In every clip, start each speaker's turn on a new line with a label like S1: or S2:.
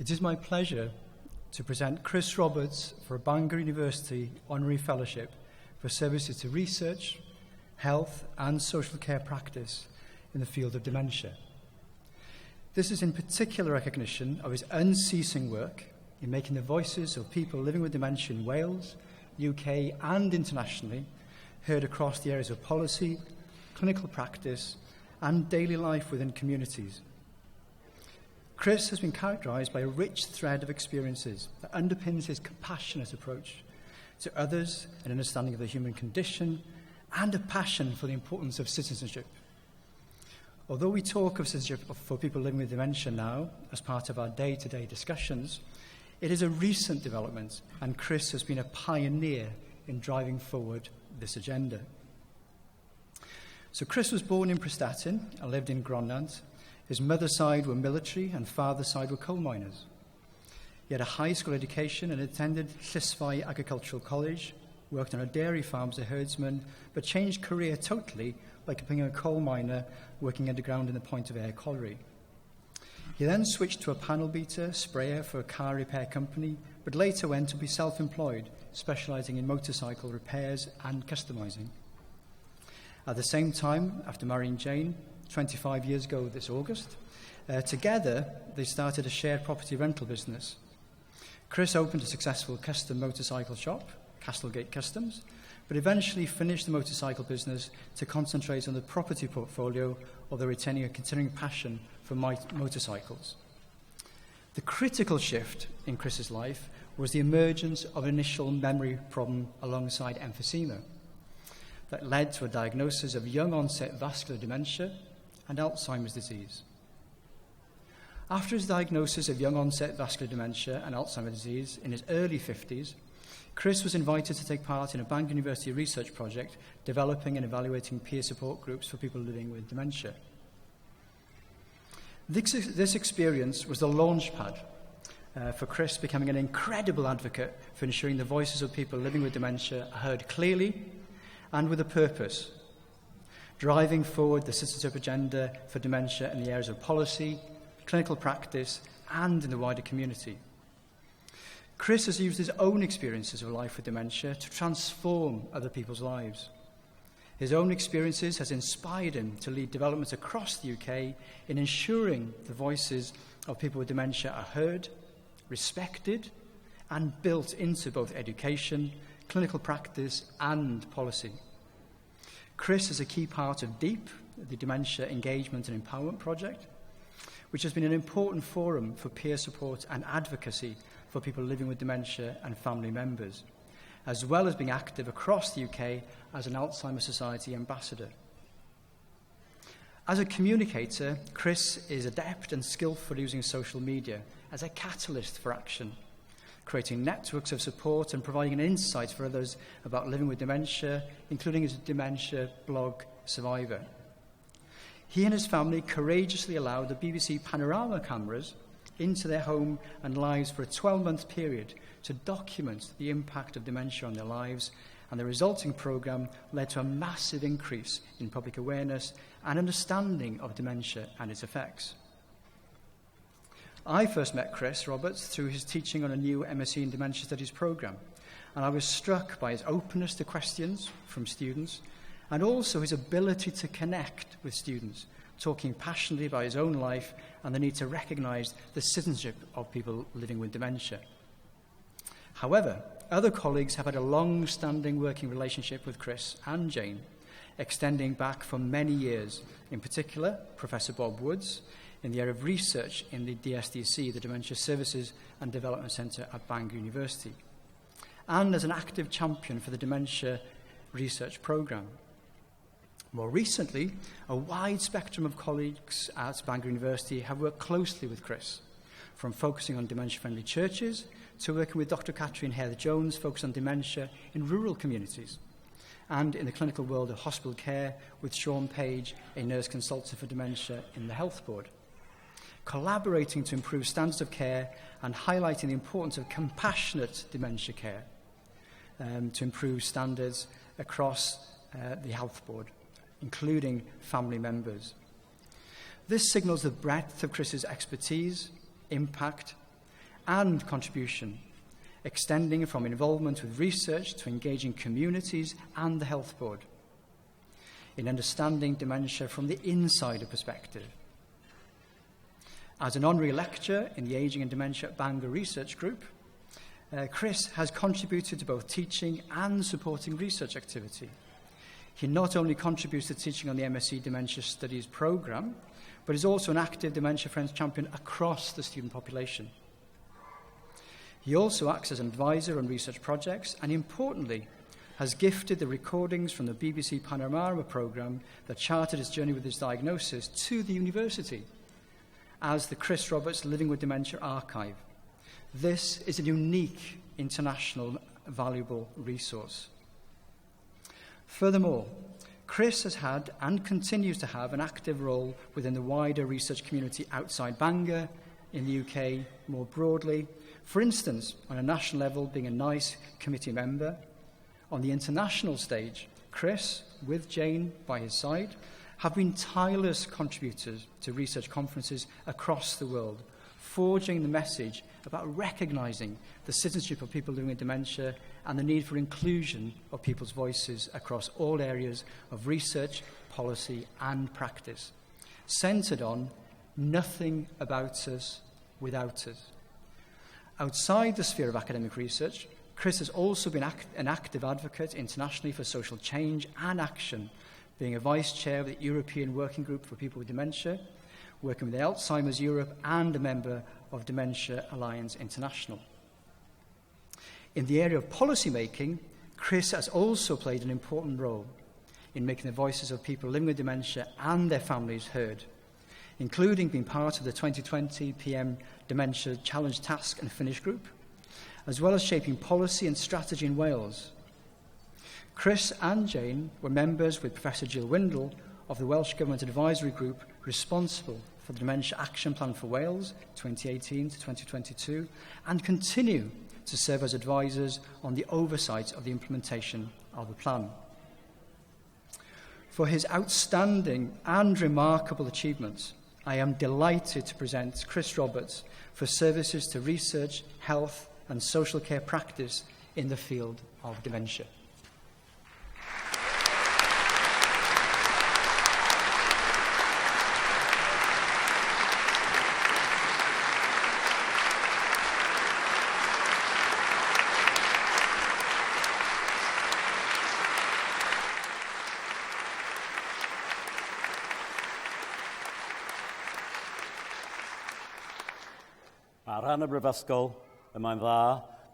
S1: It is my pleasure to present Chris Roberts for a Bangor University Honorary Fellowship for services to research, health and social care practice in the field of dementia. This is in particular recognition of his unceasing work in making the voices of people living with dementia in Wales, UK and internationally heard across the areas of policy, clinical practice and daily life within communities. Chris has been characterised by a rich thread of experiences that underpins his compassionate approach to others, an understanding of the human condition, and a passion for the importance of citizenship. Although we talk of citizenship for people living with dementia now as part of our day-to-day discussions, it is a recent development, and Chris has been a pioneer in driving forward this agenda. So Chris was born in Prestatyn and lived in Gronant. His mother's side were military and father's side were coal miners. He had a high school education and attended Llisfai Agricultural College, worked on a dairy farm as a herdsman, but changed career totally by becoming a coal miner working underground in the Point of Ayr colliery. He then switched to a panel beater, sprayer for a car repair company, but later went to be self-employed, specialising in motorcycle repairs and customising. At the same time, after marrying Jane, 25 years ago this August, together they started a shared property rental business. Chris opened a successful custom motorcycle shop, Castlegate Customs, but eventually finished the motorcycle business to concentrate on the property portfolio, although retaining a continuing passion for motorcycles. The critical shift in Chris's life was the emergence of an initial memory problem alongside emphysema that led to a diagnosis of young-onset vascular dementia and Alzheimer's disease. After his diagnosis of young-onset vascular dementia and Alzheimer's disease in his early 50s, Chris was invited to take part in a Bangor University research project developing and evaluating peer support groups for people living with dementia. This experience was the launchpad for Chris becoming an incredible advocate for ensuring the voices of people living with dementia are heard clearly and with a purpose, driving forward the citizenship agenda for dementia in the areas of policy, clinical practice, and in the wider community. Chris has used his own experiences of life with dementia to transform other people's lives. His own experiences has inspired him to lead developments across the UK in ensuring the voices of people with dementia are heard, respected, and built into both education, clinical practice, and policy. Chris is a key part of DEEP, the Dementia Engagement and Empowerment Project, which has been an important forum for peer support and advocacy for people living with dementia and family members, as well as being active across the UK as an Alzheimer's Society ambassador. As a communicator, Chris is adept and skillful using social media as a catalyst for action, creating networks of support and providing an insight for others about living with dementia, including as a dementia blog survivor. He and his family courageously allowed the BBC Panorama cameras into their home and lives for a 12-month period to document the impact of dementia on their lives, and the resulting programme led to a massive increase in public awareness and understanding of dementia and its effects. I first met Chris Roberts through his teaching on a new MSc in Dementia Studies programme, and I was struck by his openness to questions from students and also his ability to connect with students, talking passionately about his own life and the need to recognise the citizenship of people living with dementia. However, other colleagues have had a long-standing working relationship with Chris and Jane, extending back for many years, in particular Professor Bob Woods, in the area of research in the DSDC, the Dementia Services and Development Centre at Bangor University, and as an active champion for the Dementia Research Programme. More recently, a wide spectrum of colleagues at Bangor University have worked closely with Chris, from focusing on dementia-friendly churches to working with Dr. Catherine Heather-Jones, focused on dementia in rural communities, and in the clinical world of hospital care with Sean Page, a nurse consultant for dementia in the Health Board, collaborating to improve standards of care and highlighting the importance of compassionate dementia care to improve standards across the Health Board, including family members. This signals the breadth of Chris's expertise, impact, and contribution, extending from involvement with research to engaging communities and the Health Board, in understanding dementia from the insider perspective. As an honorary lecturer in the Ageing and Dementia at Bangor Research Group, Chris has contributed to both teaching and supporting research activity. He not only contributes to teaching on the MSc Dementia Studies programme, but is also an active Dementia Friends champion across the student population. He also acts as an advisor on research projects and, importantly, has gifted the recordings from the BBC Panorama programme that charted his journey with his diagnosis to the university as the Chris Roberts Living with Dementia Archive. This is a unique, international, valuable resource. Furthermore, Chris has had and continues to have an active role within the wider research community outside Bangor, in the UK more broadly. For instance, on a national level, being a NICE committee member. On the international stage, Chris, with Jane by his side, have been tireless contributors to research conferences across the world, forging the message about recognising the citizenship of people living with dementia and the need for inclusion of people's voices across all areas of research, policy and practice, centred on nothing about us without us. Outside the sphere of academic research, Chris has also been an active advocate internationally for social change and action, being a vice chair of the European Working Group for People with Dementia, working with Alzheimer's Europe and a member of Dementia Alliance International. In the area of policy making, Chris has also played an important role in making the voices of people living with dementia and their families heard, including being part of the 2020 PM Dementia Challenge Task and Finish Group, as well as shaping policy and strategy in Wales. Chris and Jane were members with Professor Jill Windle of the Welsh Government Advisory Group responsible for the Dementia Action Plan for Wales 2018 to 2022 and continue to serve as advisors on the oversight of the implementation of the plan. For his outstanding and remarkable achievements, I am delighted to present Chris Roberts for services to research, health and social care practice in the field of dementia.
S2: Ar ran y brifysgol, y mae'n dda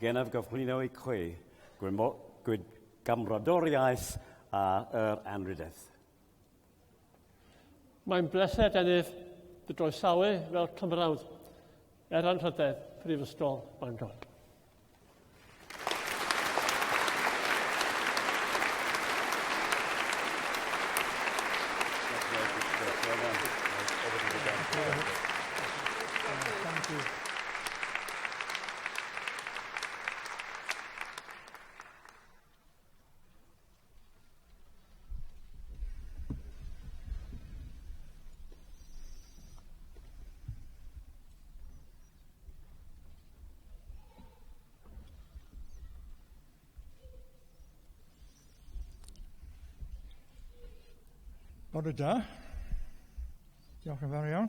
S2: genaf gyflwyno i chwi gwyd gamrodoriaeth a anrhyddedd.
S3: Mae'n bleser gennyf dy droesawu fel Cymrawd anrhydedd Prifysgol Bangor.
S1: Thank you.
S4: Bore da. Diolch yn fawr iawn.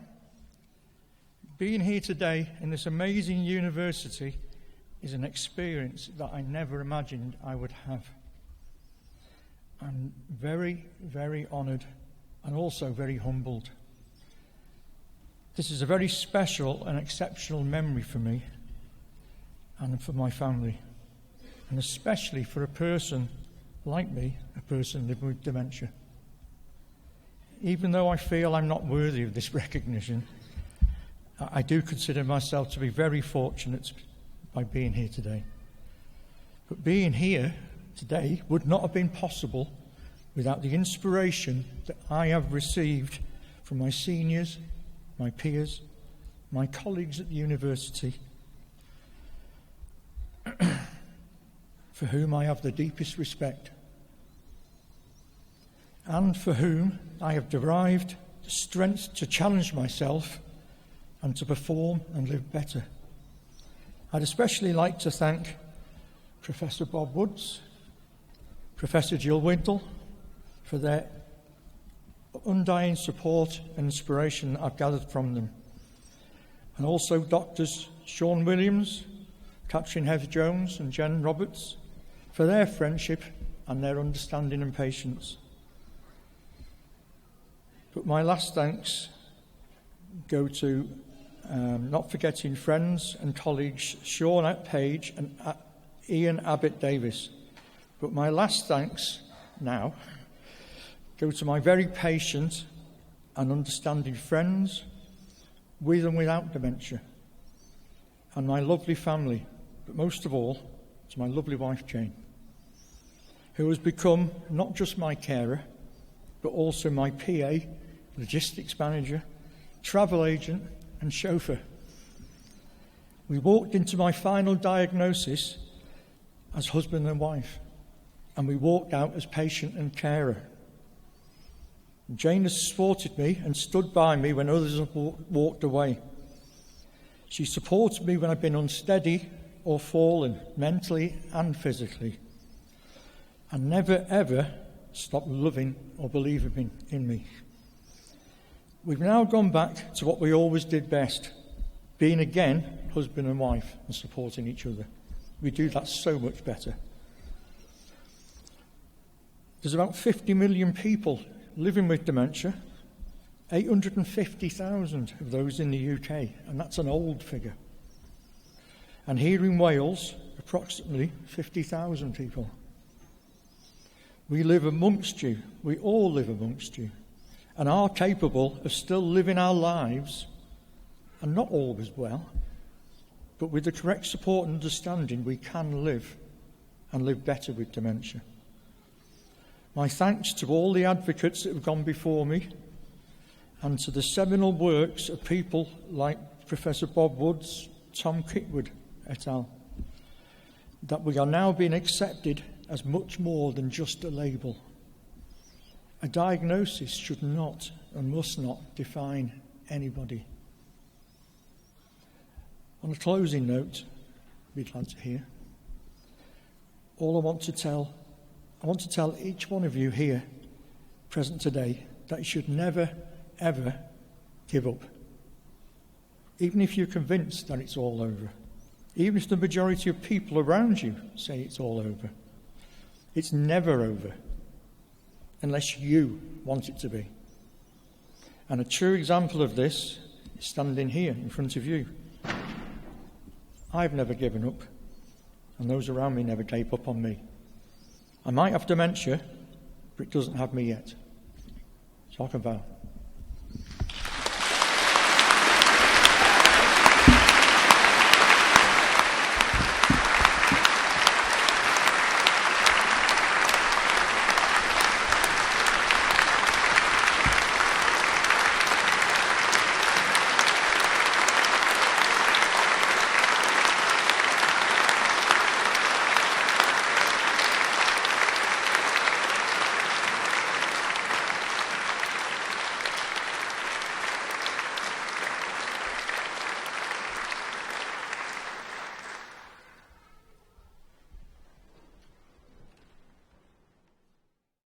S4: Being here today in this amazing university is an experience that I never imagined I would have. I'm very, very honoured and also very humbled. This is a very special and exceptional memory for me and for my family, and especially for a person like me, a person living with dementia. Even though I feel I'm not worthy of this recognition, I do consider myself to be very fortunate by being here today. But being here today would not have been possible without the inspiration that I have received from my seniors, my peers, my colleagues at the university, for whom I have the deepest respect, and for whom I have derived the strength to challenge myself and to perform and live better. I'd especially like to thank Professor Bob Woods, Professor Jill Wintle, for their undying support and inspiration that I've gathered from them. And also Doctors Sean Williams, Catherine Heath-Jones and Jen Roberts, for their friendship and their understanding and patience. But my last thanks go to, not forgetting friends and colleagues Sean Page and Ian Abbott Davis. But my last thanks now go to my very patient and understanding friends, with and without dementia, and my lovely family, but most of all, to my lovely wife Jane, who has become not just my carer, but also my PA, logistics manager, travel agent and chauffeur. We walked into my final diagnosis as husband and wife, and we walked out as patient and carer. Jane has supported me and stood by me when others have walked away. She supported me when I've been unsteady or fallen, mentally and physically, and never ever stopped loving or believing in me. We've now gone back to what we always did best, being again husband and wife and supporting each other. We do that so much better. There's about 50 million people living with dementia, 850,000 of those in the UK, and that's an old figure. And here in Wales, approximately 50,000 people. We live amongst you, we all live amongst you, and are capable of still living our lives, and not always well, but with the correct support and understanding, we can live, and live better with dementia. My thanks to all the advocates that have gone before me, and to the seminal works of people like Professor Bob Woods, Tom Kitwood et al., that we are now being accepted as much more than just a label. A diagnosis should not and must not define anybody. On a closing note, be glad to hear, I want to tell each one of you here present today that you should never, ever give up. Even if you're convinced that it's all over. Even if the majority of people around you say it's all over. It's never over unless you want it to be. And a true example of this is standing here in front of you. I've never given up, and those around me never gave up on me. I might have dementia, but it doesn't have me yet. So I can vow.